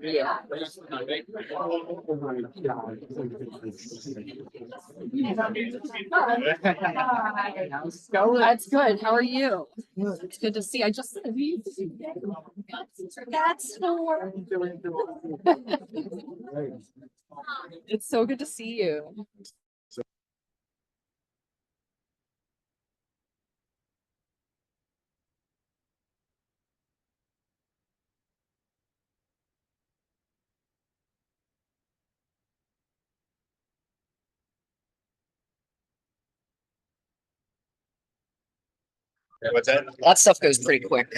Yeah. That's good. How are you? It's good to see. I just that's for it's so good to see you. What's that? That stuff goes pretty quick.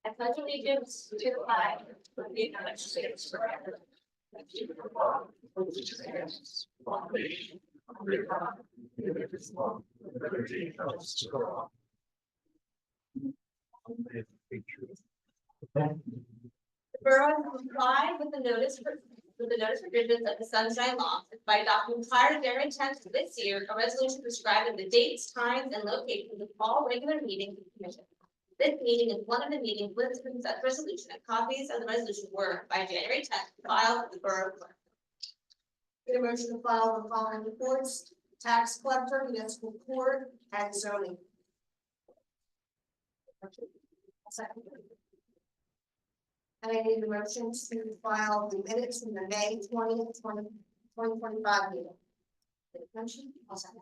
I pledge allegiance to the flag of the United States of America The borough has complied with the notice provisions of the Sunshine Law by adopting prior to January 10th of this year, a resolution prescribing the dates, times, and locations of all regular meetings of the commission. This meeting is one of the meetings listed in such resolution, and copies of the resolution were by January 10th filed with the borough clerk. Get a motion to file the following reports: tax collector, municipal court, and zoning. Second. And I need a motion to file the minutes from the May 20th, 2025 meeting. Get a motion? I'll second.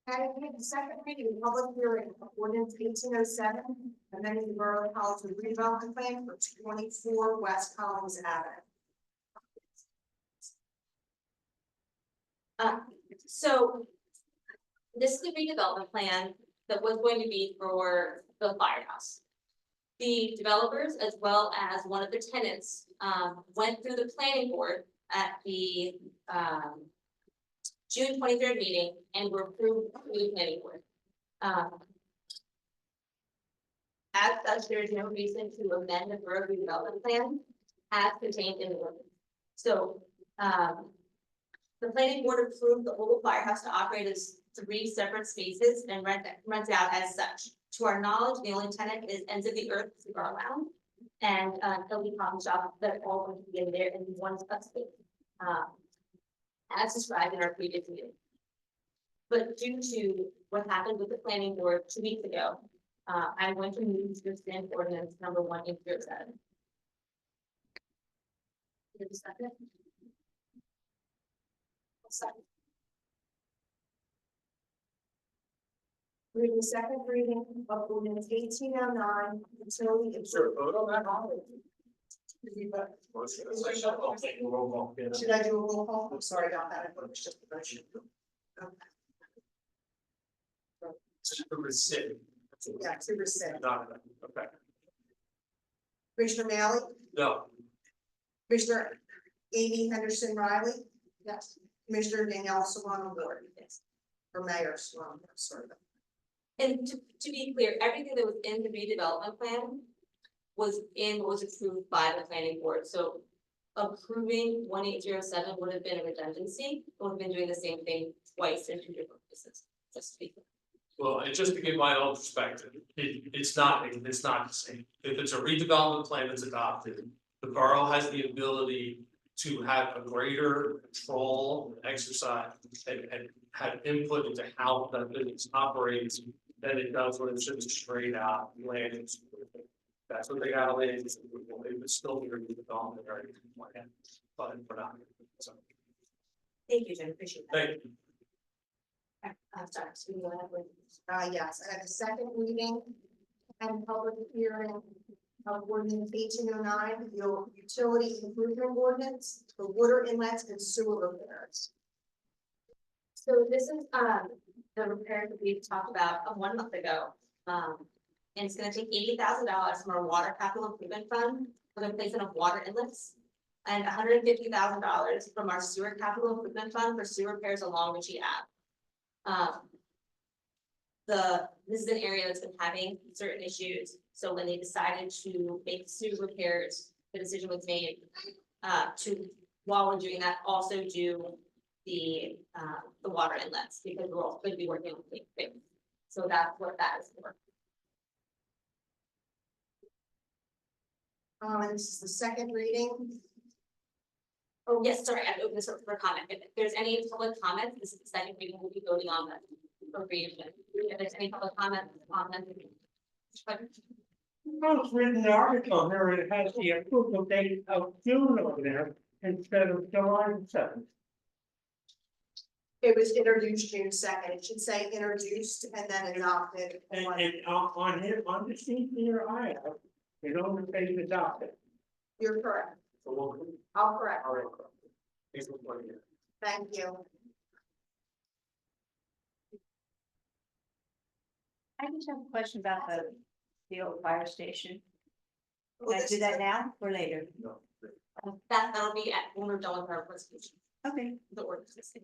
And we have the second reading, public hearing, of ordinance 1807, amending the Borough College redevelopment plan for 24 West Collins Avenue. So this is the redevelopment plan that was going to be for the firehouse. The developers, as well as one of the tenants, went through the planning board at the June 23rd meeting and were approved through the planning board. As such, there is no reason to amend the borough redevelopment plan as contained in the ordinance. So the planning board approved the old firehouse to operate as 3 separate spaces and rent out as such. To our knowledge, the only tenant is Ends of the Earth Cigar Lounge and LB Coffee Shop that all going to be in there in one space. As described in our previous meeting. But due to what happened with the planning board 2 weeks ago, I'm going to move to extend ordinance number 1807. Give a second. Second. Reading the second reading of ordinance 1809, utility. Vote on that. Should I do a roll call? I'm sorry about that. I thought it was just a motion. To rescind. Yeah, to rescind. Not, okay, Commissioner Manley, no, Commissioner Amy Henderson Riley. Yes. Commissioner Danielle Solano Ward. Yes. Or Mayor Solano, sorry. And to be clear, everything that was in the redevelopment plan was approved by the planning board, so approving 1807 would have been a redundancy, would have been doing the same thing twice in 2 different places, just to be clear. well, and just to give my own perspective, it's not the same. If it's a redevelopment plan that's adopted, the borough has the ability to have a greater control, exercise, and have input into how that business operates than it does when it's just straight out land. That's what they got land, it would still be a redevelopment area plan, but we're not. So, Thank you, Jen, appreciate that. thank you. I'm sorry, so you wanna have with- Yes, I have a second reading and public hearing of ordinance 1809, the utility improvement ordinance for water inlets and sewer repairs. So this is, the repair that we talked about 1 month ago. And it's gonna take $80,000 from our water capital improvement fund for the replacement of water inlets. And $150,000 from our sewer capital improvement fund for sewer repairs along Ritchie Ave. This is an area that's been having certain issues, so when they decided to make sewer repairs, the decision was made to, while we're doing that, also do the water inlets, because we're also going to be working on the thing. So that's what that is for. This is the second reading. Oh, yes, sorry, I opened this up for comment. If there's any public comments, this is the second reading, we'll be voting on the appropriation. If there's any public comments on them. It's written in the article here, it has the approval date of June on there instead of July 7th. It was introduced June 2nd. It should say introduced and then adopted. And on the sheet here I have, it only says adopted. You're correct. So I'll correct. all right. Thanks for pointing it out. Thank you. I just have a question about the old fire station. Well, Can I this do is that a- now or later? No. That'll be at, when we're done with our presentation, Okay. the ordinance.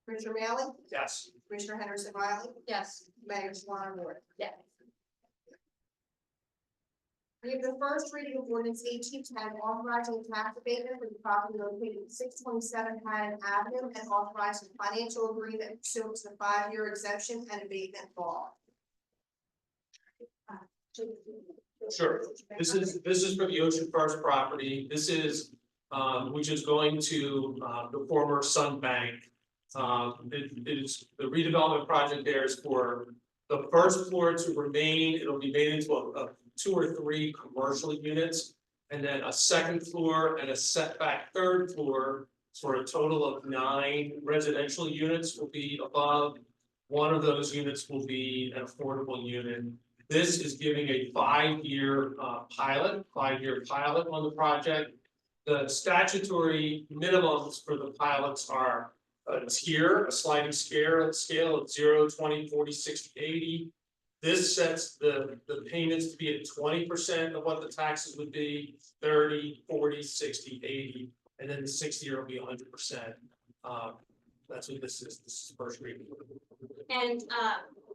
Commissioner Manley, Yes. Commissioner Henderson Riley, Yes. Mayor Swan Ward. Yes. We have the first reading of ordinance 1810, authorizing tax abatement for the property located at 627 Haddon Avenue and authorizing financial agreement pursuant to the 5-year exemption and abatement law. Sure. This is for the Ocean First property. This is, which is going to, the former Sun Bank. It is, the redevelopment project there is for the first floor to remain, it'll be made into a 2 or 3 commercial units. And then a second floor and a setback third floor for a total of 9 residential units will be above. One of those units will be an affordable unit. This is giving a 5-year pilot on the project. The statutory minimums for the pilots are a tier, a sliding scale of 0, 20, 40, 60, 80. This sets the payments to be at 20% of what the taxes would be, 30, 40, 60, 80, and then the 6th year will be 100%. That's what this is first reading. And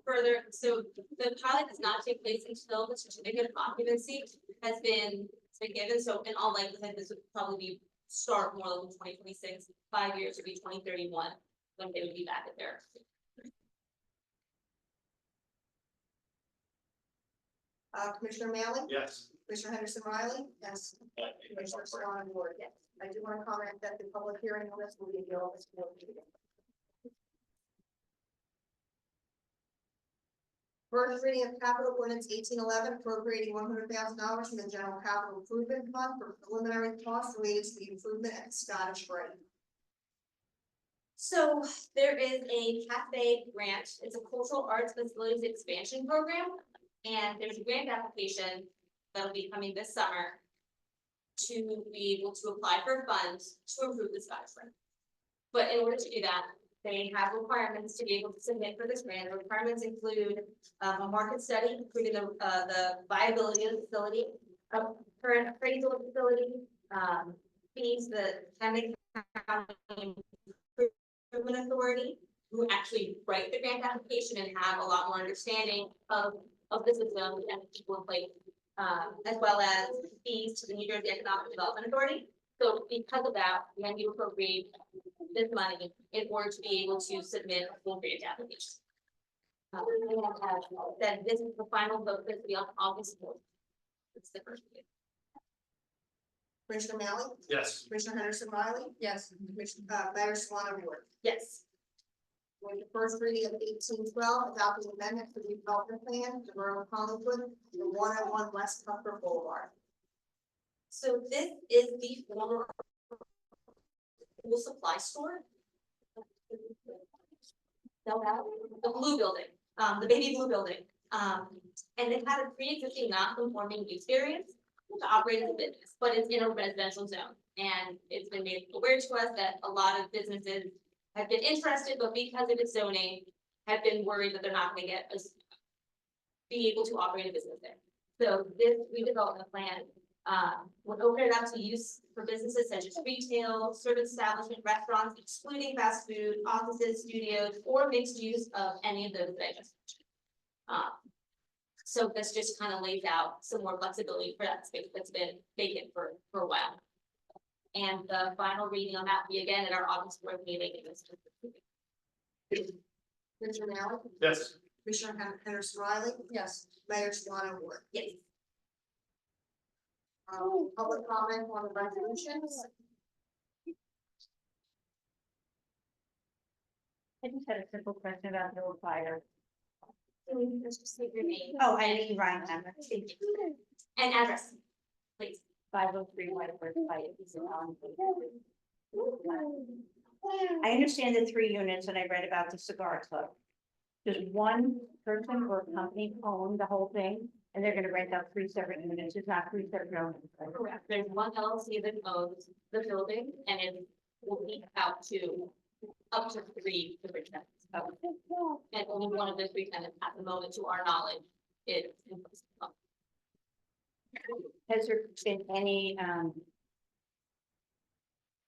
further, so the pilot does not take place until the certificate of occupancy has been given, so in all likelihood, this would probably be start more like 2026, 5 years would be 2031, when they would be back at their. Commissioner Manley, Yes. Commissioner Henderson Riley. Yes. Commissioner Swan Ward. Yes. I do want to comment that the public hearing on this will be held this board meeting. First reading of capital ordinance 1811 appropriating $100,000 from the general capital improvement fund for preliminary costs related to the improvement at the Scottish Rite. So there is a cafe grant, it's a cultural arts facilities expansion program. And there's a grant application that'll be coming this summer. To be able to apply for funds to improve the Scottish Rite. But in order to do that, they have requirements to be able to submit for this grant. The requirements include a market study, including the viability of the facility, a current appraisal of the facility, fees, the Hamilton County Improvement Authority, who actually write the grant application and have a lot more understanding of the system and people in place, as well as fees to the New Jersey Economic Development Authority. So because of that, we had to appropriate this money in order to be able to submit a full grant application. Then this is the final vote, this will be on August 4th. It's the first meeting. Commissioner Manley, Yes. Commissioner Henderson Riley. Yes. Commissioner, Mayor Swan Ward. Yes. With the first reading of 1812, adopting amendment to the development plan, the Borough of Collingwood, the 101 West Comfort Boulevard. So this is the former school supply store. The blue building, the baby blue building, and it had a pre-existing non-conforming use variance to operate as a business, but it's in a residential zone. And it's been made aware to us that a lot of businesses have been interested, but because of its zoning, have been worried that they're not gonna be able to operate a business there. So this redevelopment plan would open it up to use for businesses such as retail, service establishment, restaurants, excluding fast food, offices, studios, or mixed use of any of those that I just mentioned. So this just kind of lays out some more flexibility for that space that's been vacant for a while. And the final reading on that will be again at our August 4th meeting. Commissioner Manley, Yes. Commissioner Henderson Riley. Yes. Mayor Swan Ward. Yes. Public comment on the resolutions. I just had a simple question about the old fire. Let's just say your name. Oh, Eileen Ryan, And address, please. 503 Whiteford Pike. I understand the 3 units and I read about the cigar club. does one person or company own the whole thing? And they're gonna rent out 3 separate units, it's not 3 separate owners, right? Correct. There's one LLC that owns the building and it will be out to up to 3 different tenants. And only one of the 3 tenants at the moment, to our knowledge, is. Has there been any,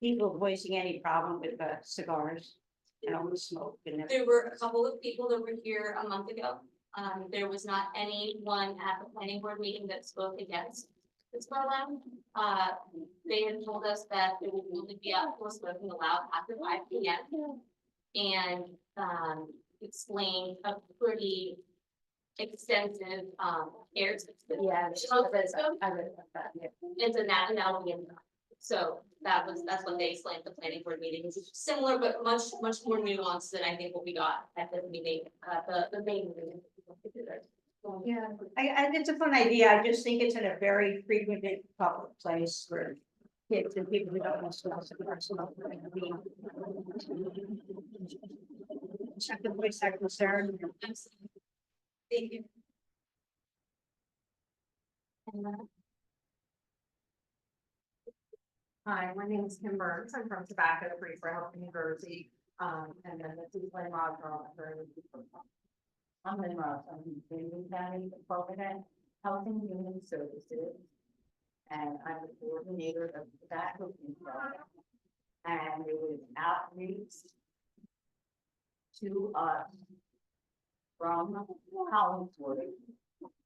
people voicing any problem with the cigars and all the smoke and everything? There were a couple of people that were here a month ago. There was not anyone at the planning board meeting that spoke against this program. They had told us that it would only be outdoor smoking allowed after 5 p.m. And, explained a pretty extensive, air system. Yeah, I read about that, yeah. It's a that'll be in. So that's what they explained at the planning board meeting. It's similar, but much more nuanced than I think what we got at the meeting, the main meeting. Yeah, it's a fun idea, I just think it's in a very frequented public place for kids and people who don't want to smoke cigars. Check the voice that concern. Thank you. Hi, my name is Kim Burns. I'm from Tobacco Free for Health New Jersey. And then this is Lynn Roswell. I'm Lynn Roswell. I'm in Green County Department Health and Human Services. And I'm the coordinator of tobacco control. And it was outreach to us from Collinswood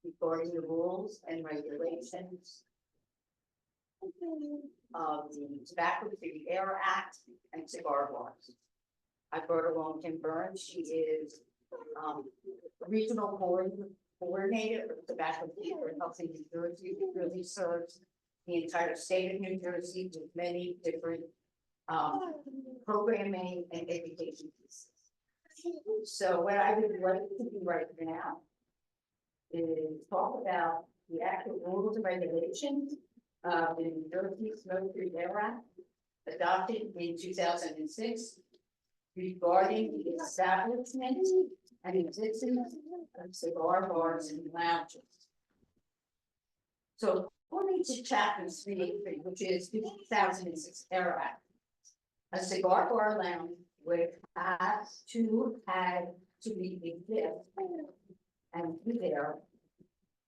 regarding the rules and regulations of the Tobacco Free Air Act and cigar bars. I brought along Kim Burns. She is regional coordinator of Tobacco Free for Health in New Jersey. It really serves the entire state of New Jersey with many different programming and education pieces. So what I would like to do right now is talk about the actual rules and regulations of the New Jersey Smoke-Free Air Act adopted in 2006 regarding the establishment and existence of cigar bars and lounges. So according to chapter 383, which is the 2006 Air Act, a cigar bar lounge would have to be exist and be there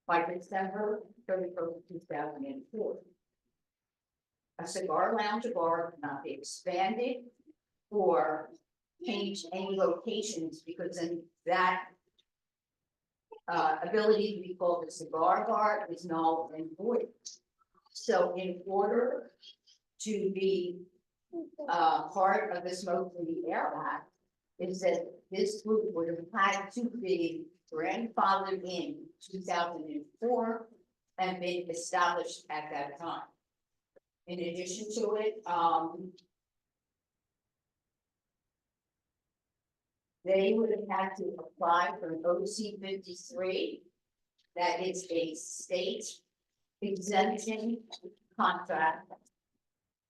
by December 31st, 2004. A cigar lounge or bar cannot be expanded or change any locations because then that ability to be called a cigar bar is null and void. So in order to be part of the Smoke-Free Air Act, is that this group would have had to be grandfathered in 2004 and been established at that time. In addition to it, they would have had to apply for an OC 53. That is a state exemption contract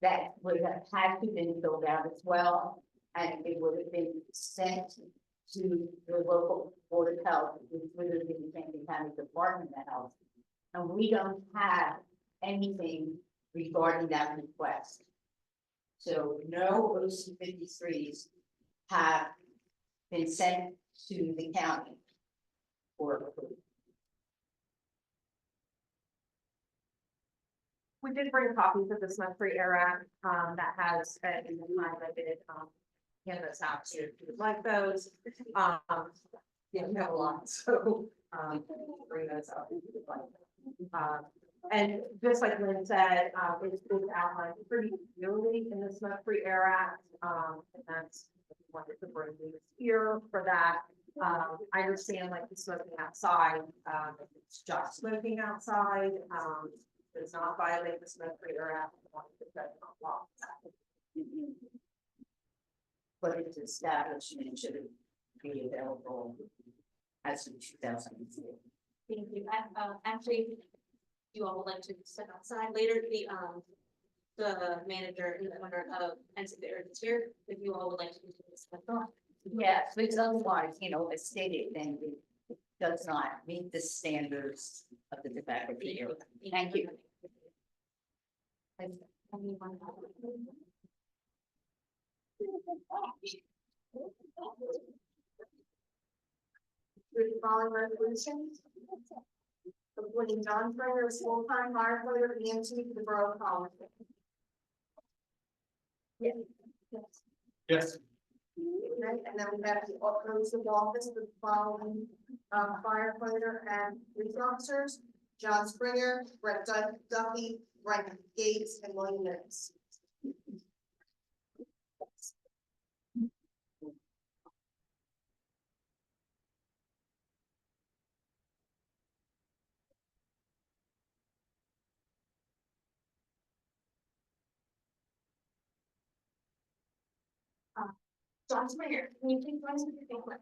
that would have had to been filled out as well, and it would have been sent to the local board of health, which would have been the Camden County Department of Health. And we don't have anything regarding that request. So no OC 53s have been sent to the county for approval. We did bring copies of the Smoke-Free Air Act, that has, in the time that it, canvas out to, if you would like those. Yeah, we have a lot, so, bring those up if you would like. And just like Lynn said, it's outlined pretty clearly in the Smoke-Free Air Act, and that's wanted to bring you here for that. I understand like the smoking outside, if it's just smoking outside, does not violate the Smoke-Free Air Act. But its establishment should be available as of 2004. Thank you. Actually, you all would like to step outside later, the manager and the owner of NC is here, if you all would like to. Yes, but otherwise, you know, a state event does not meet the standards of the tobacco control. Thank you. Through the following resolutions. Appointing John Springer as full-time firefighter EMT for the Borough of Collinsville. Yes. Okay, and then we have the oaths of office for the following firefighter and police officers. John Springer, Brett Duffy, Frank Gates, and William Minutes. John Springer, can you please rise with your family?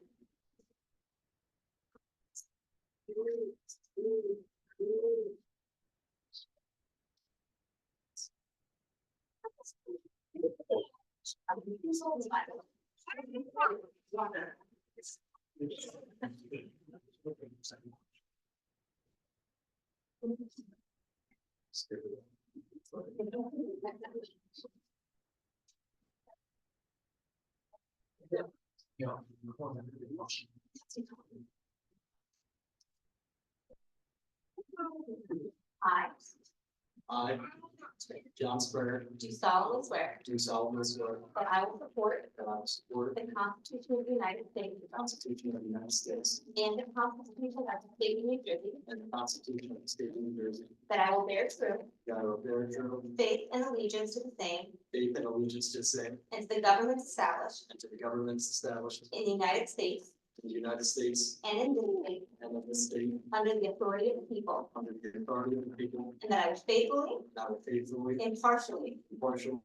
I, John Springer, do solemnly swear do solemnly swear that I will support that I will support the Constitution of the United States the Constitution of the United States and the Constitution of the State of New Jersey, and the Constitution of the State of New Jersey, that I will bear true that I will bear true faith and allegiance to the same faith and allegiance to the same and to the governments established and to the governments established in the United States in the United States and in this state and of this state under the authority of the people, under the authority of the people, and that I will faithfully, and I will faithfully, impartially, impartially,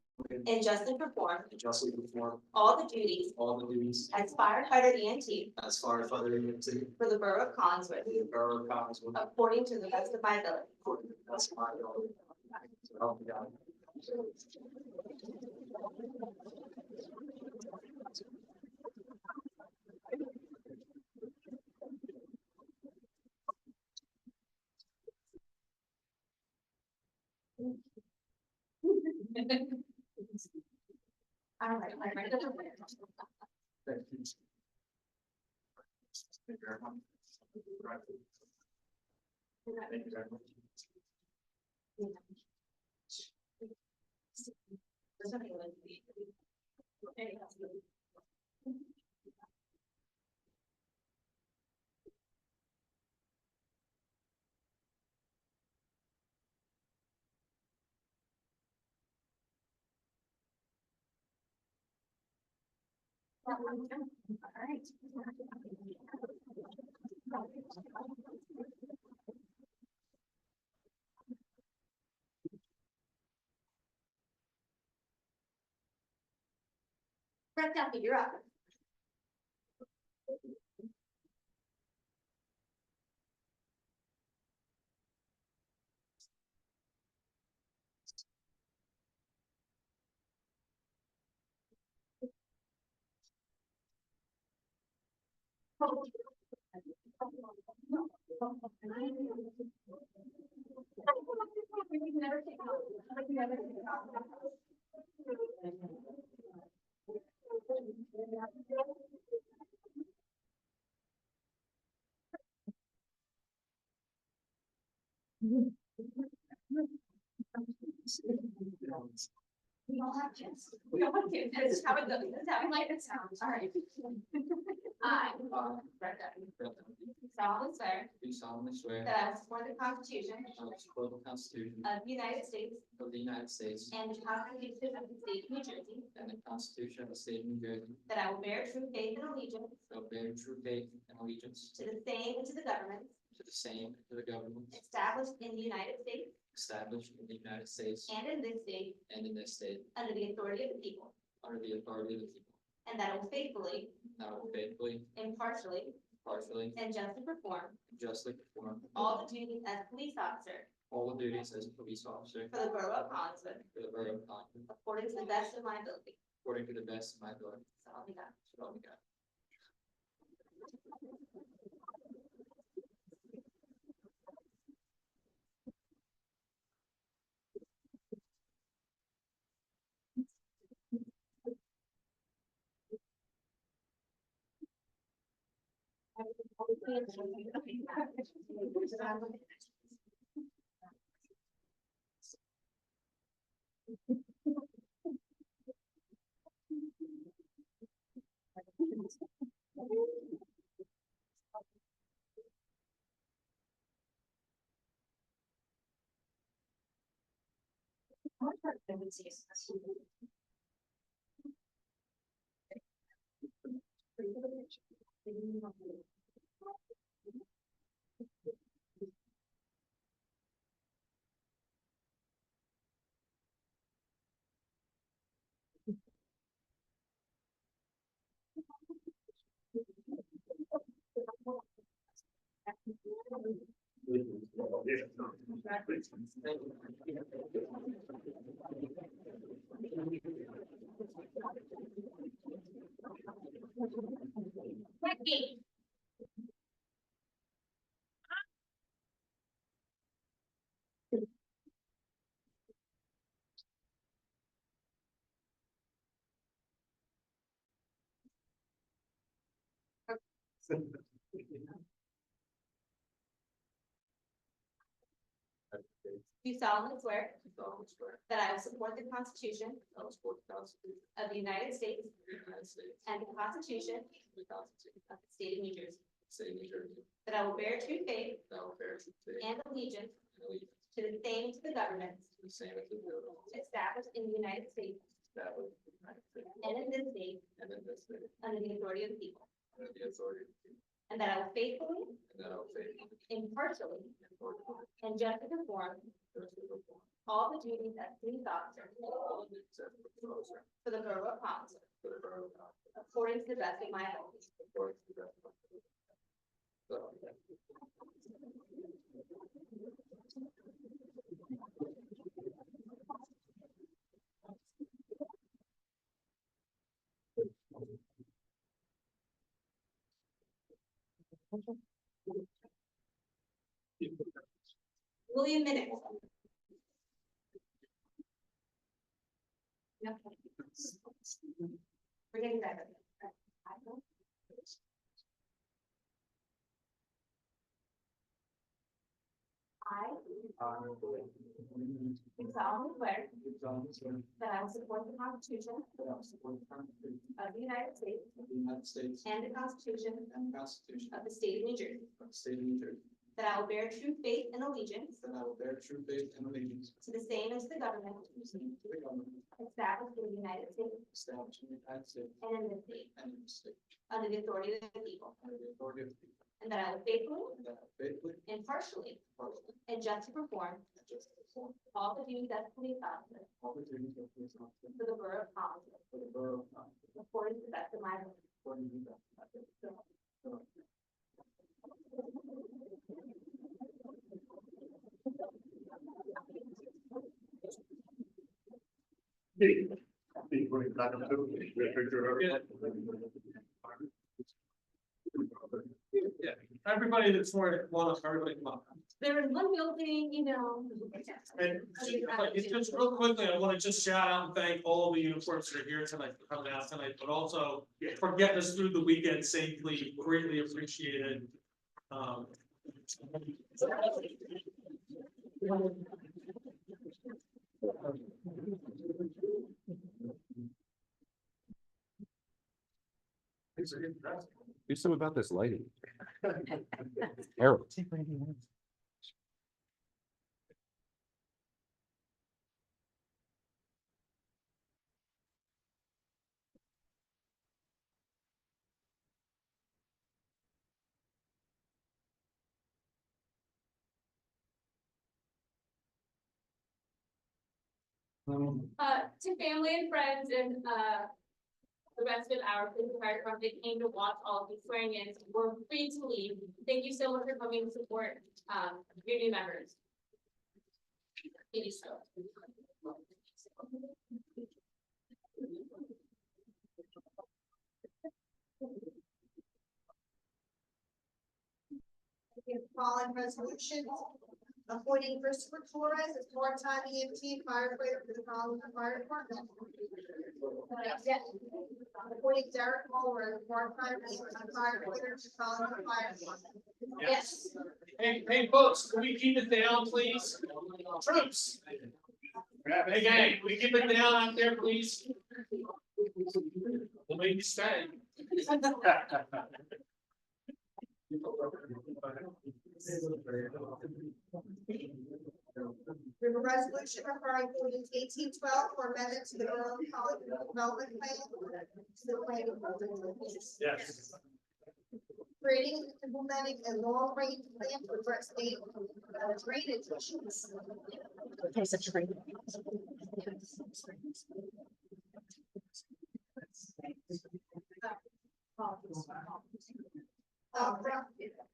and justly perform and justly perform all the duties all the duties as firefighter EMT as firefighter EMT for the Borough of Collinsville, in the Borough of Collinsville, according to the best of my ability. according to the best of my ability. So help me God. All right, my friend. Thank you. Thank you very much. Thank you very much. All right. Brett Duffy, you're up. We don't have kids. We don't have kids. This is how it goes. This is how we like it sounds. All right. I, Brett Duffy, solemnly swear Do solemnly swear that I will support the Constitution I will support the Constitution of the United States of the United States and the Constitution of the State of New Jersey, and the Constitution of the State of New Jersey, that I will bear true faith and allegiance that I will bear true faith and allegiance to the same and to the governments to the same and to the governments established in the United States established in the United States and in this state and in this state under the authority of the people, under the authority of the people, and that I will faithfully, and I will faithfully, impartially, partially, and justly perform and justly perform all the duties as police officer all the duties as a police officer for the Borough of Collinsville, for the Borough of Concord, according to the best of my ability. according to the best of my ability. So help me God. So help me God. Do solemnly swear that I will support the Constitution of the United States and the Constitution of the State of New Jersey. That I will bear true faith and allegiance to the same, to the governments established in the United States and in this state under the authority of the people. And that I will faithfully, impartially, and justly perform all the duties as police officer for the borough of Thompson, according to the best of my ability. William Minnick. Yep. We're getting better. I do solemnly swear that I will support the Constitution of the United States and the Constitution of the State of New Jersey. That I will bear true faith and allegiance to the same as the government established in the United States and in this state under the authority of the people. And that I will faithfully, impartially, and justly perform all the duties as police officer for the borough of Thompson, according to the best of my ability. Yeah, everybody that's for it, everybody come up. There is one building, you know. And just real quickly, I want to just shout out and thank all the uniforms that are here tonight for coming out tonight, but also for getting us through the weekend safely, greatly appreciated. Do something about this lighting. Terrible. To family and friends and, the rest of our police fire department, they came to watch all of the swearing in, we're free to leave. Thank you so much for coming to support, your new members. Thank you so much. We have following resolutions. Appointing Christopher Torres as part-time EMT firefighter for the Collins Fire Department. Appointing Derek Muller as part-time EMT firefighter for Collins Fire Department. Yes. Hey, folks, can we keep it down, please? Troops. Hey, gang, can we keep it down out there, please? We'll make you stay. We have a resolution referring ordinance 1812 for amendment to the Borough College Development Plan. To the planning board. Yes. Creating and implementing a long-range plan to address state drainage issues.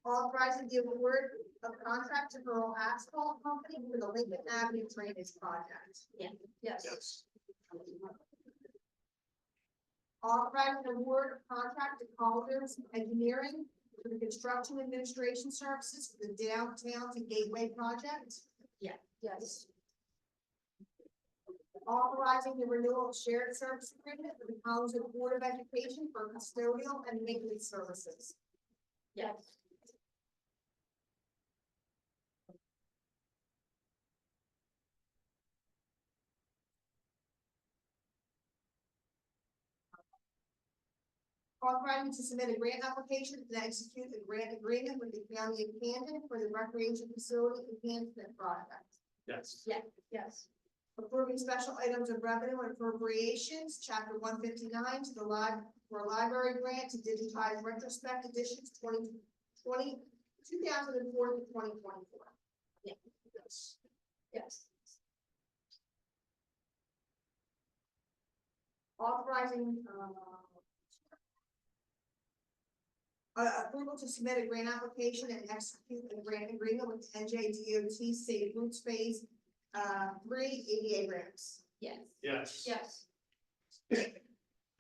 Authorizing the award of contract to Rural Asphalt Company for the Lincoln Avenue Drainage Project. Yes. Yes. Authorizing award of contract to Calder's Engineering for the construction administration services for the downtown to Gateway project. Yes. Authorizing the renewal of shared service agreement for the Collinswood Board of Education for custodial and maintenance services. Yes. Authorizing to submit a grant application and execute a grant agreement with the County of Camden for the recreation facility enhancement project. Yes. Yes. Approving special items of revenue and appropriations, chapter 159 to the for a library grant to digitize retrospect editions 2004 to 2024. Yes. Yes. Authorizing, approval to submit a grant application and execute a grant agreement with NJDOT Safe Routes Phase 3 ADA grants. Yes. Yes. Yes.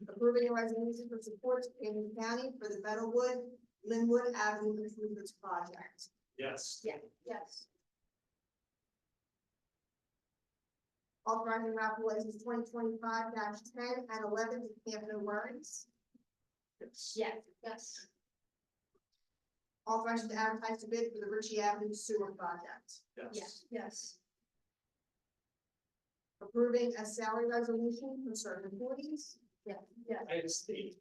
Approving a resolution for support to Camden County for the Meadowwood Linwood Avenue improvements project. Yes. Yes. Authorizing raffle license 2025-10 and 11 to Camp No Worries. Yes. Yes. Authorizing to advertise to bid for the Ritchie Avenue sewer project. Yes. Approving a salary resolution for certain employees. Yes. And Steve.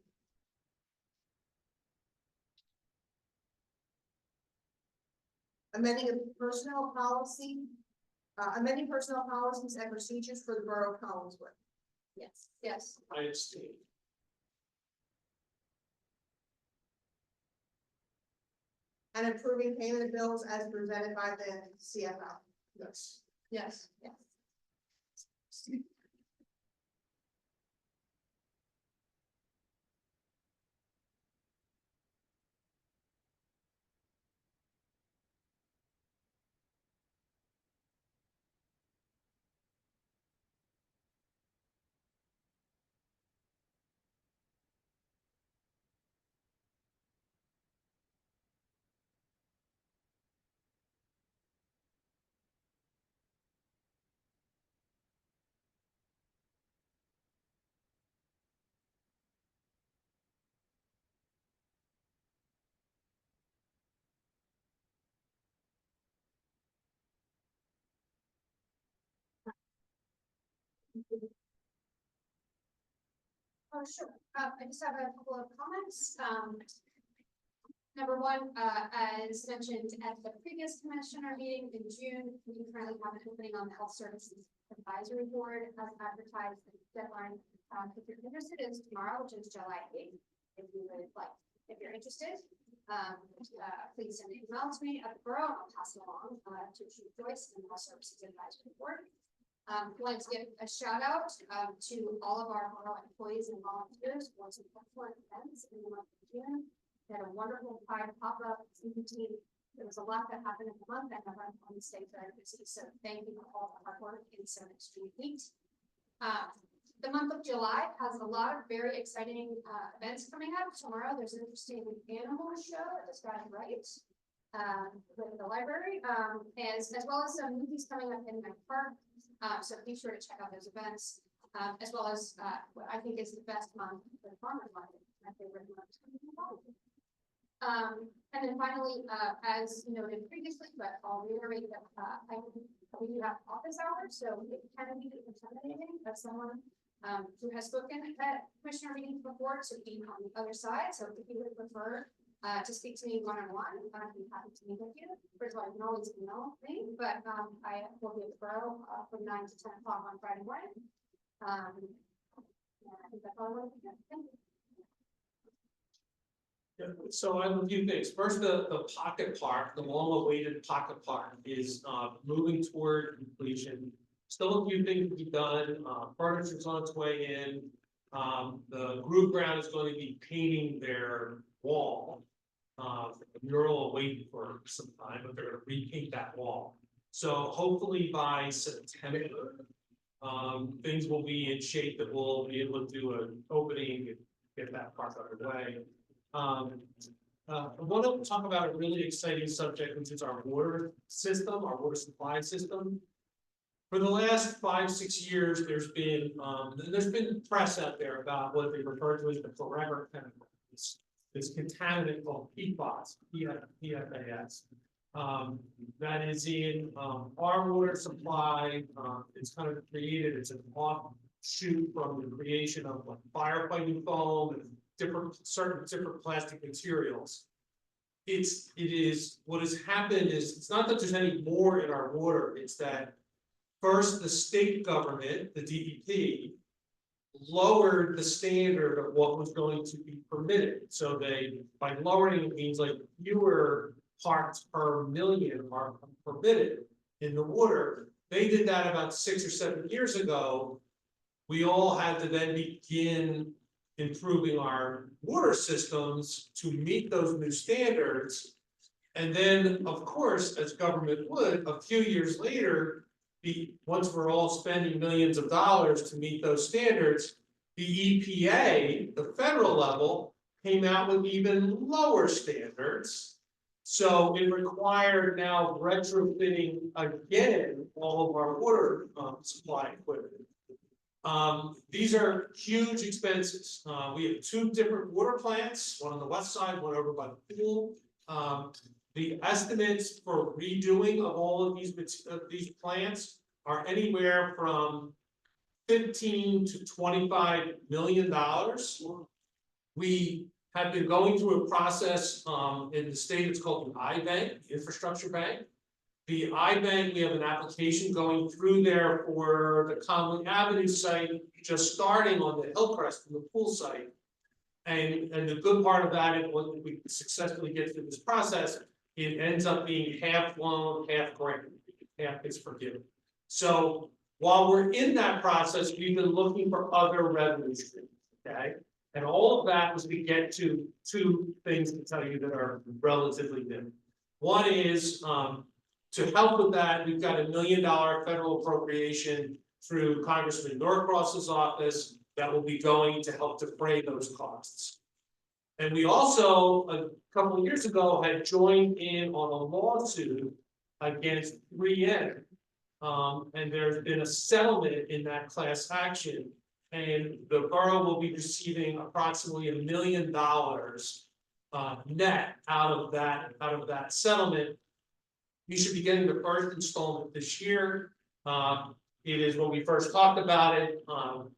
Amending personnel policies and procedures for the Borough of Collinswood. Yes. And Steve. And approving payment of bills as presented by the CFO. Yes. Yes. Oh, sure. I just have a couple of comments. Number one, as mentioned at the previous commissioner meeting in June, we currently have an opening on the Health Services Advisory Board as advertised. The deadline, if you're interested, is tomorrow, which is July 8th. If you would like, if you're interested, please send an email to me at the borough. I'll pass it along to Chief Joyce and the Health Services Advisory Board. Wanted to give a shout out to all of our borough employees and volunteers for some excellent events in the month of June. We had a wonderful Pride pop-up CPT. There was a lot that happened in the month and everyone on the stage very busy. So thank you for all the hard work in so extreme heat. The month of July has a lot of very exciting events coming up. Tomorrow there's an interesting animal show at the Sky Right. with the library, as well as some movies coming up in my park. So be sure to check out those events, as well as, what I think is the best month, the farmer's market, my favorite month. And then finally, as noted previously, but I'll reiterate that, we do have office hours, so it can be intimidating as someone who has spoken at commissioner meetings before to be on the other side. So if you would prefer to speak to me one-on-one, I'd be happy to meet with you. First of all, you can always email me, but I will be at the borough from 9 to 10 o'clock on Friday morning. Yeah, I think that's all I want to do. Thank you. Yeah, so I have a few things. First, the pocket park, the long-awaited pocket park is moving toward completion. Still a few things to be done. Furniture's on its way in. The Groove Ground is going to be painting their wall. The mural will wait for some time, but they're gonna repaint that wall. So hopefully by September, things will be in shape that we'll be able to do an opening and get that park underway. I want to talk about a really exciting subject, which is our water system, our water supply system. For the last 5-6 years, there's been press out there about what they refer to as the forever chemical, this contaminant called PFAS, PFAS. That is in our water supply. It's kind of created, it's an offshoot from the creation of like firefighting foam and certain different plastic materials. It is what has happened is it's not that there's any more in our water, it's that first the state government, the DEP, lowered the standard of what was going to be permitted. So they, by lowering it means like fewer parts per million are permitted in the water. They did that about 6 or 7 years ago. We all had to then begin improving our water systems to meet those new standards. And then, of course, as government would, a few years later, once we're all spending millions of dollars to meet those standards, the EPA, the federal level, came out with even lower standards. So it required now retrofitting again all of our water supply equipment. These are huge expenses. We have 2 different water plants, one on the west side, one over by the pool. The estimates for redoing of all of these plants are anywhere from $15 to $25 million. We have been going through a process in the state. It's called the I-Bank, the Infrastructure Bank. The I-Bank, we have an application going through there for the Conley Avenue site, just starting on the Hillcrest from the pool site. And the good part of that is when we successfully get through this process, it ends up being half loan, half grant, half is forgiven. So while we're in that process, we've been looking for other revenue streams, okay? And all of that was to get to 2 things to tell you that are relatively new. One is, to help with that, we've got $1 million federal appropriation through Congressman Norcross's office that will be going to help defray those costs. And we also, a couple of years ago, had joined in on a lawsuit against 3M. And there's been a settlement in that class action, and the borough will be receiving approximately $1 million net out of that settlement. You should be getting the first installment this year. It is when we first talked about it. Our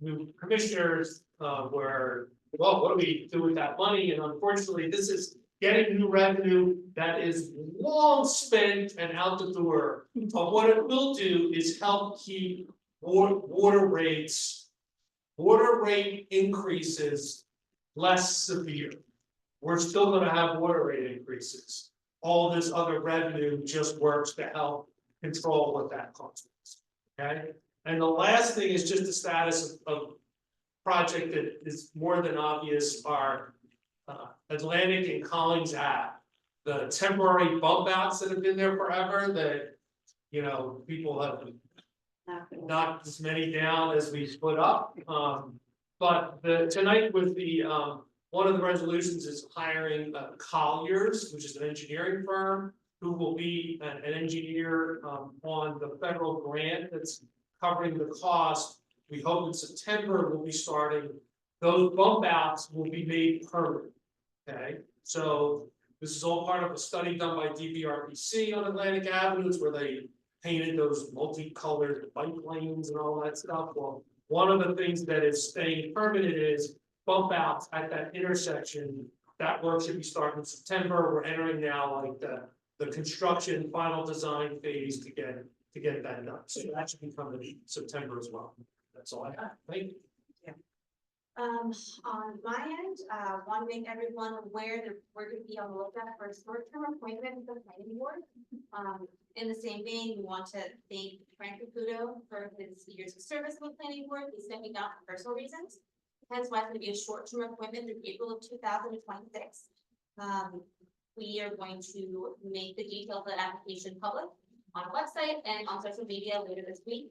new commissioners were, well, what do we do with that money? And unfortunately, this is getting new revenue that is long spent and out the door. But what it will do is help keep water rate increases less severe. We're still going to have water rate increases. All this other revenue just works to help control what that cost is, okay? And the last thing is just the status of project that is more than obvious, our Atlantic and Collins Ave. The temporary bump outs that have been there forever that, you know, people have knocked as many down as we split up. But tonight with the One of the resolutions is hiring Colliers, which is an engineering firm, who will be an engineer on the federal grant that's covering the cost. We hope in September we'll be starting, those bump outs will be made permanent. Okay, so this is all part of a study done by DVRPC on Atlantic Avenues where they painted those multicolored bike lanes and all that stuff. Well, one of the things that is staying permanent is bump outs at that intersection. That work should be starting in September. We're entering now like the construction final design phase to get that done. So that should be coming in September as well. That's all I have. Thank you. On my end, want to make everyone aware that we're going to be on the lookout for a short-term appointment with the planning board. In the same vein, we want to thank Frank Caputo for his years of service with the planning board. He's stepping down for personal reasons. Hence why it's going to be a short-term appointment through April of 2026. We are going to make the details of that application public on our website and on social media later this week.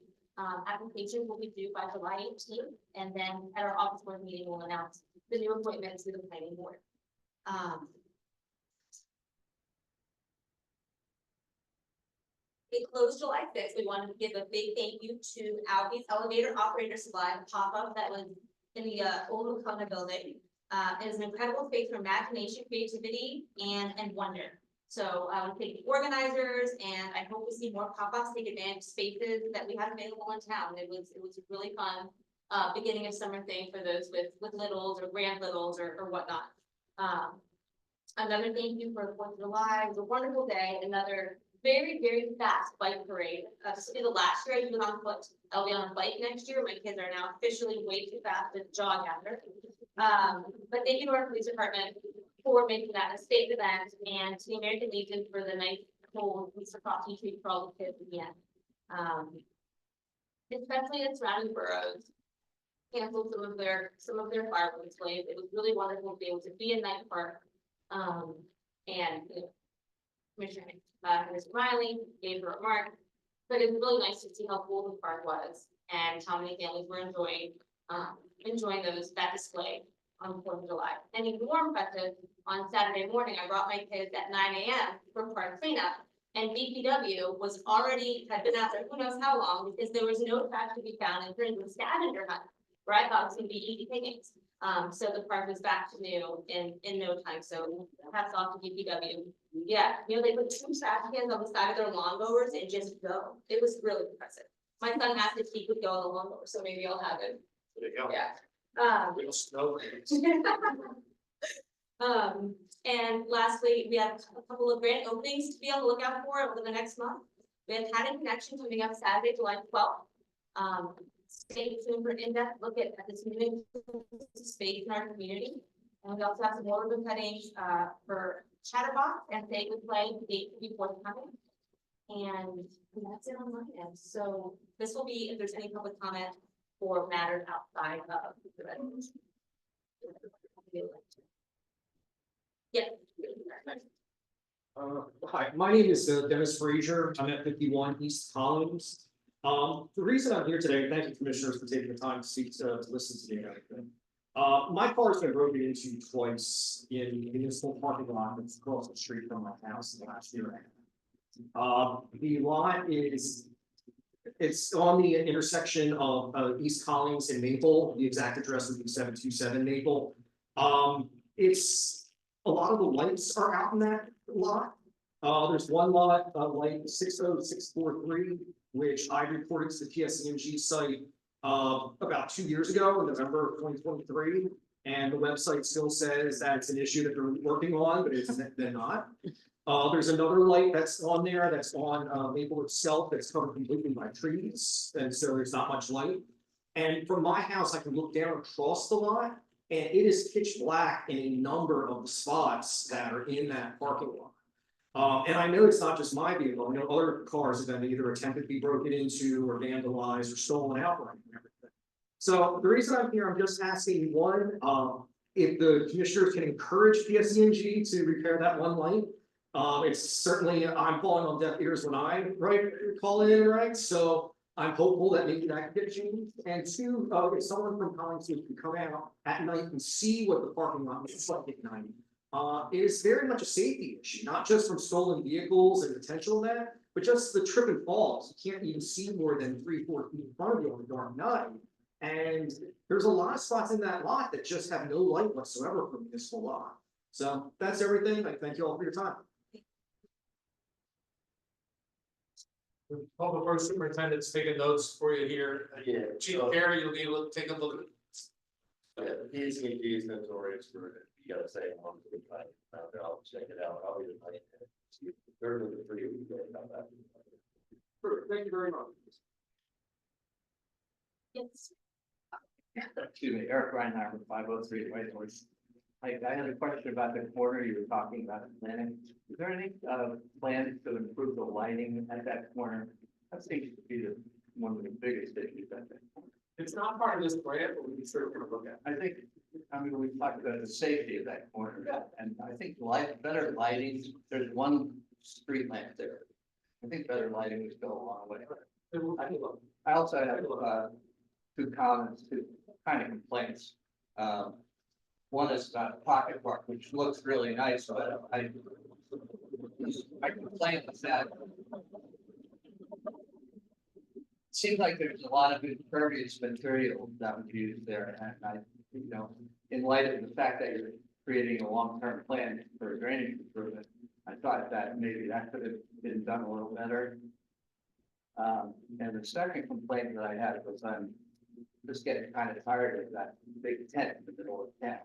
Application will be due by July 18th, and then at our office board meeting, we'll announce the new appointments to the planning board. It closed July 6th. We wanted to give a big thank you to Albie's Elevator Operator Supply pop-up that was in the old Lacona building. It is an incredible space for imagination, creativity, and wonder. So I want to thank the organizers, and I hope we see more pop-ups take advantage of spaces that we have available in town. It was a really fun beginning of summer thing for those with littles or grand littles or whatnot. Another thank you for the 4th of July. It was a wonderful day. Another very, very fast bike parade. This will be the last year I do it on foot. I'll be on a bike next year. My kids are now officially way too fast to jog after. But thank you to our police department for making that a state event, and to the American Legion for the nice cold Mr. Crossing treat for all the kids at the end. Especially the surrounding boroughs canceled some of their fireworks displays. It was really wonderful to be able to be in Knight Park. And you know, Commissioner Mr. Riley gave her a remark, but it was really nice to see how full the park was and how many families were enjoying that display on the 4th of July. And even more impressive, on Saturday morning, I brought my kids at 9 a.m. for park cleanup, and DPW had been out there who knows how long, because there was no trash to be found in terms of scavenger hunt, where I thought it was going to be easy pickings. So the park was back to new in no time. So hats off to DPW. Yeah, you know, they put 2 trash cans on the side of their lawnmowers and just go. It was really impressive. My son asked if he could go on the lawnmower, so maybe I'll have it. There you go. Yeah. Real snow days. And lastly, we have a couple of grant openings to be on the lookout for over the next month. We have Had a Connection coming up Saturday, July 12th. Stay tuned for in-depth look at this new space in our community. And we also have some more ribbon cuttings for Chatterbox and Say Good Play, the date will be forthcoming. And that's it on my end. So this will be, if there's any public comment or matters outside of the resolution. Yeah. Hi, my name is Dennis Frazier. I'm at 51 East Collins. The reason I'm here today, thank you commissioners for taking the time to speak to listen to me and everything. My car's been broken into twice in a municipal parking lot that's across the street from my house in the last year and a half. The lot it's on the intersection of East Collins and Maple. The exact address would be 727 Maple. It's a lot of the lights are out in that lot. There's one lot, light 60643, which I reported to the PSCNG site about 2 years ago in November of 2023. And the website still says that it's an issue that they're working on, but they're not. There's another light that's on there that's on Maple itself that's covered completely by trees, and so there's not much light. And from my house, I can look down across the lot, and it is pitch black in a number of the spots that are in that parking lot. And I know it's not just my vehicle. I know other cars have been either attempted to be broken into or vandalized or stolen outright and everything. So the reason I'm here, I'm just asking one, if the commissioners can encourage PSCNG to repair that one light. It's certainly, I'm falling on deaf ears when I call in, right? So I'm hopeful that maybe that could get changed. And two, if someone from Collingswood can come out at night and see what the parking lot looks like at night. It is very much a safety issue, not just from stolen vehicles and potential of that, but just the trip and falls. You can't even see more than 3-4 feet in front of you on a dark night. And there's a lot of spots in that lot that just have no light whatsoever for municipal lot. So that's everything. I thank you all for your time. The Public Works Superintendent's taking notes for you here. Yeah. Chief Carey, you'll be able to take a look at. Yeah, he's notorious for, you gotta say, I'll check it out, I'll be the night. Third of the three, we go about that. Perfect. Thank you very much. Yes. Excuse me, Eric Reinhardt, 503 White Horse. I had a question about the corner you were talking about planning. Is there any plans to improve the lighting at that corner? That seems to be one of the biggest issues, I think. It's not part of this grant, but we can certainly look at. I mean, we talked about the safety of that corner, and I think better lighting, there's one street lamp there. I think better lighting would go a long way. I also have two comments, two kind of complaints. One is about Pocket Park, which looks really nice, but I complain with that. It seems like there's a lot of impervious material that was used there, and in light of the fact that you're creating a long-term plan for drainage improvement, I thought that maybe that could have been done a little better. And the second complaint that I had was I'm just getting kind of tired of that big tent in the middle of town.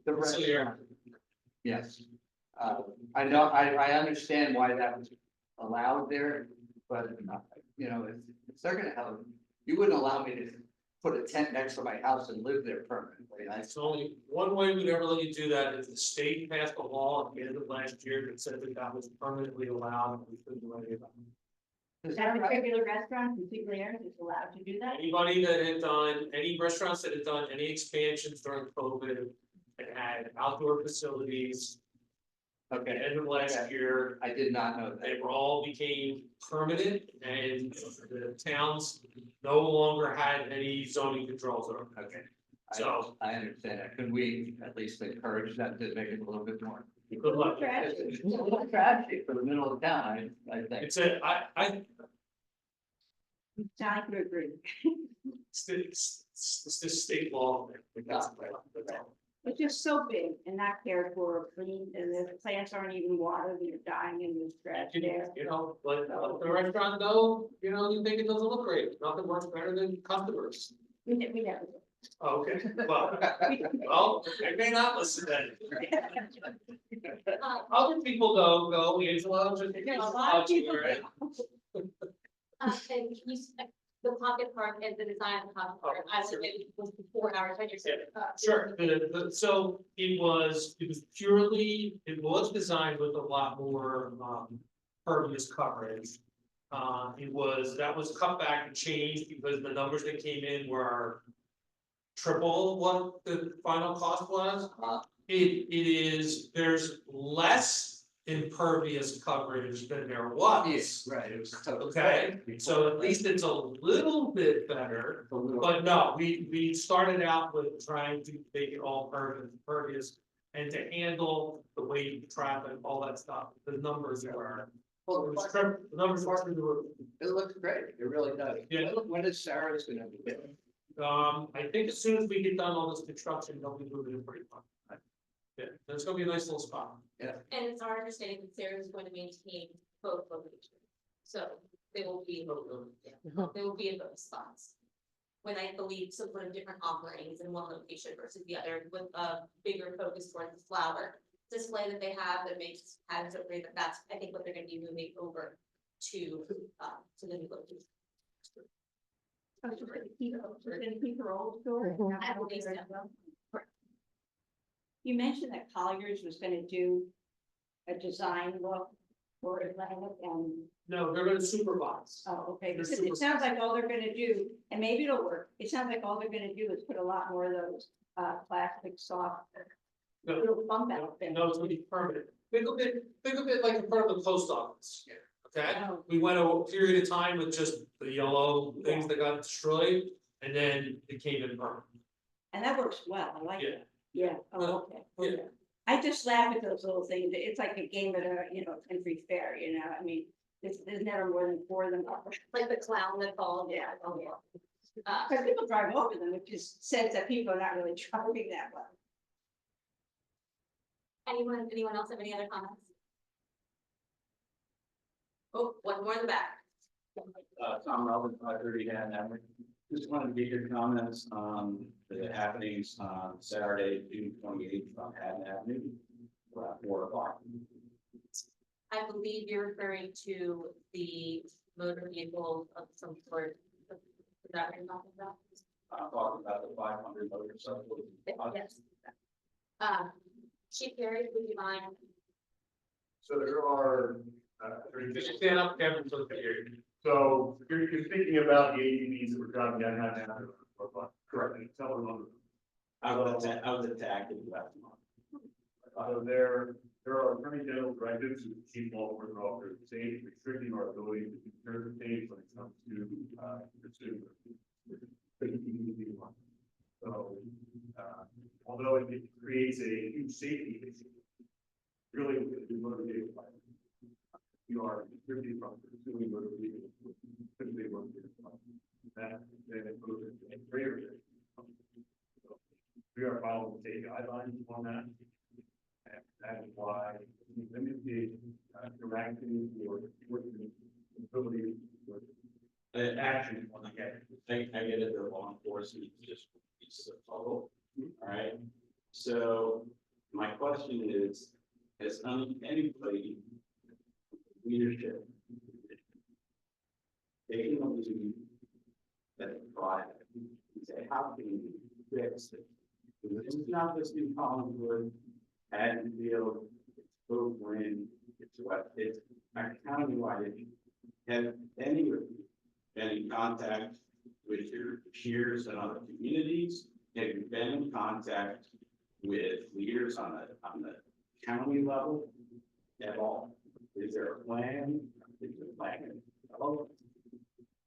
The restaurant. Yes. I know, I understand why that was allowed there, but if they're gonna have, you wouldn't allow me to put a tent next to my house and live there permanently. It's only one way we'd ever let you do that is the state passed a law at the end of last year that said that was permanently allowed and we couldn't do anything about it. Is that a regular restaurant, particularly Eric is allowed to do that? Anybody that had done, any restaurants that had done any expansions during COVID and had outdoor facilities. Okay. End of last year, I did not know that. they were all became permanent and the towns no longer had any zoning controls over. it. Okay. So- I understand that. Could we at least encourage them to make it a little bit more? Good luck. It's a little trashy for the middle of town, I think. It's a, I could agree. it's the state law. It's just so big and not cared for, clean, and the plants aren't even watered, they're dying in the trash there. But the restaurant though, you think it doesn't look great, nothing works better than customers. We never. Okay, well, I may not listen then. Other people go, Angela, just. A lot of people Right? And can you, the Pocket Park and the design of the Pocket Park, I would say it was 4 hours, I just said. Sure, so it was designed with a lot more pervious coverage. That was cut back and changed because the numbers that came in were triple what the final cost was. There's less impervious coverage than there was. Yes, right, it was. Okay, so at least it's a little bit better, but no, we started out with trying to make it all pervious. And to handle the weight, traffic, all that stuff, the numbers were. Well, The numbers were through the roof. it looks great, it really does. Yeah. When is Sarah's gonna be? I think as soon as we get done all this construction, they'll be moving in pretty fun. Yeah, there's gonna be a nice little spot. And it's our understanding that Sarah is going to maintain both locations. So they will be, they will be in both spots. When I believe some sort of different offerings in one location versus the other with a bigger focus towards the flower display that they have that makes pads so great, that's, I think what they're gonna be moving over to the new location. I was just gonna keep her old store. I believe so. You mentioned that Colliers was gonna do a design look for Atlantic and, No, they're gonna supervise. okay, They're because super- it sounds like all they're gonna do, and maybe it'll work, it sounds like all they're gonna do is put a lot more of those plastic soft No, little bump out things. No, it's gonna be permanent. think of it like in front of the post office. Okay, Oh. we went a period of time with just the yellow things that got destroyed, and then it came in permanent. And that works well, I like Yeah. that. Yeah, oh, okay. Yeah. Okay. I just laugh at those little things, it's like a game at a, country fair, I mean, there's never more than 4 of them. Like the clown that followed, yeah, oh, yeah. But people drive over them, which just says that people are not really driving that well. Anyone else have any other comments? Oh, one more in the back. Tom Robert, 530 Dan Avenue. Just wanted to get your comments on the happenings on Saturday, June 28th on Haddon Avenue, around 4 o'clock. I believe you're referring to the motor vehicle of some sort. Is that what you're talking about? I'm talking about the 500 motorcycles. Yes. Chief Perry, would you mind? So there are, Just stand up, Kevin, so they can hear you. so you're thinking about the ATVs that were driving down Manhattan. Correct. Tell them on. I was attacked in last month. So there are attorney general directives to chief law enforcement officers, saying restricting our ability to do certain things when it comes to, pursue. So, although it creates a huge safety issue, really, we motor vehicle violence. You are restricted from pursuing motor vehicles, simply motor vehicle violence. That then it goes into a greater risk. So, we are following state guidelines on that. And that is why we limit the interaction or ability Action, when I get it, the law enforcement just pieces of puzzle, all right? So my question is, has anybody leadership taken a lead that project and say, how can we fix it? Because it's not just in Collinswood, Haddonfield, it's Oakland, it's what, it's a countywide issue. Have any of you been in contact with your peers in other communities? Have you been in contact with leaders on the county level at all? Is there a plan? Is there a plan? Oh,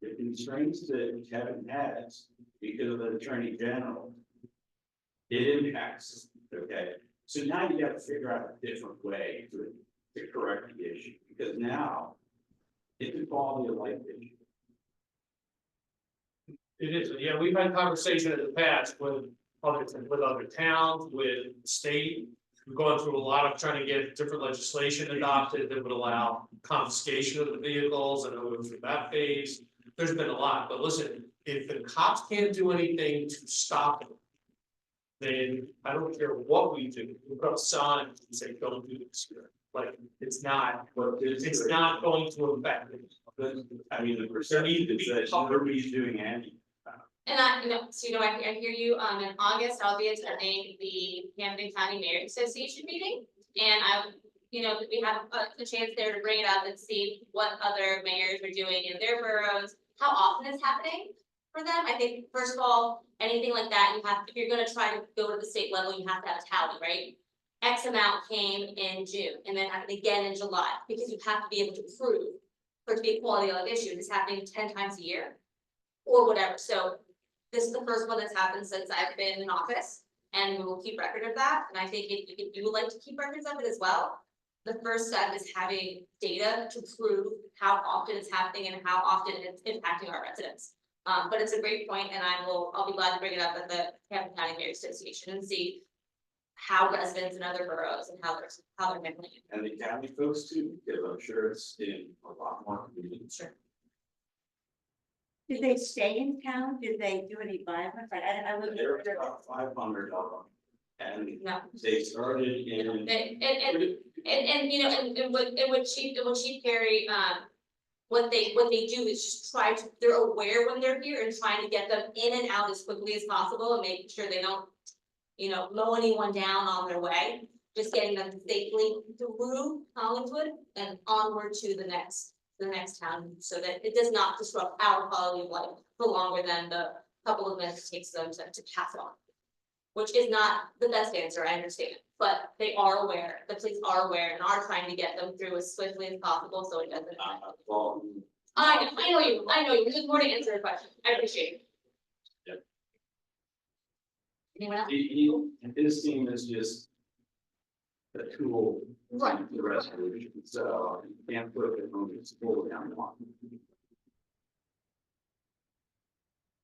the constraints that Kevin has because of the attorney general, it impacts, okay? So now you have to figure out a different way to correct the issue, because now it's a quality of life issue. It is, yeah, we've had conversation in the past with other towns, with the state. We've gone through a lot of trying to get different legislation adopted that would allow confiscation of the vehicles, and go through that phase. There's been a lot, but listen, if the cops can't do anything to stop it, then I don't care what we do, we put up signs and say, don't do this here. Like, it's not going to affect it. I mean, the percentage is that nobody's doing anything. And I hear you, in August, I'll be attending the Camden County Mayor Association meeting. And we have a chance there to bring it up and see what other mayors are doing in their boroughs, how often it's happening for them. I think, first of all, anything like that, if you're gonna try to go to the state level, you have to have a tally, right? X amount came in June, and then happened again in July, because you have to be able to prove for it to be a quality of life issue, it's happening 10 times a year. Or whatever, so this is the first one that's happened since I've been in office, and we will keep record of that, and I think if you would like to keep records of it as well. The first step is having data to prove how often it's happening and how often it's impacting our residents. But it's a great point, and I'll be glad to bring it up at the Camden County Mayor Association and see how residents in other boroughs and how they're handling it. And the county folks too, because I'm sure it's in a lot more communities. Sure. Did they stay in town? Did they do any violence? I live There were about 500 of them, and No. they started in. And what Chief Perry, what they do is just they're aware when they're here and trying to get them in and out as quickly as possible and making sure they don't, mow anyone down on their way. Just getting them safely through Collinswood and onward to the next town, so that it does not disrupt our quality of life for longer than the couple of minutes it takes them to pass on. Which is not the best answer, I understand, But they are aware, the police are aware and are trying to get them through as swiftly as possible, so it doesn't. Well, I know you, we just want to answer the question, I appreciate it. Yep. Anyone else? His team is just the tool. Right. to The resolution, so you can't put it on the school down one.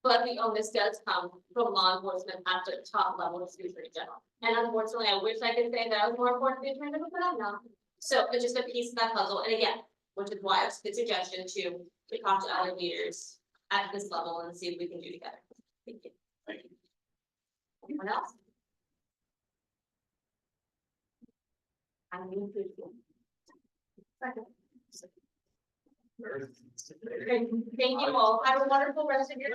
But the onus does come from law enforcement at the top level of the attorney general. And unfortunately, I wish I could say that I was more important to the attorney general, but I'm not. So it's just a piece of that puzzle, and again, which is why it's a good suggestion to talk to other leaders at this level and see what we can do together. Thank you. Thank you. Anyone else? I move to adjourn. Second. Thank you all. Have a wonderful rest of your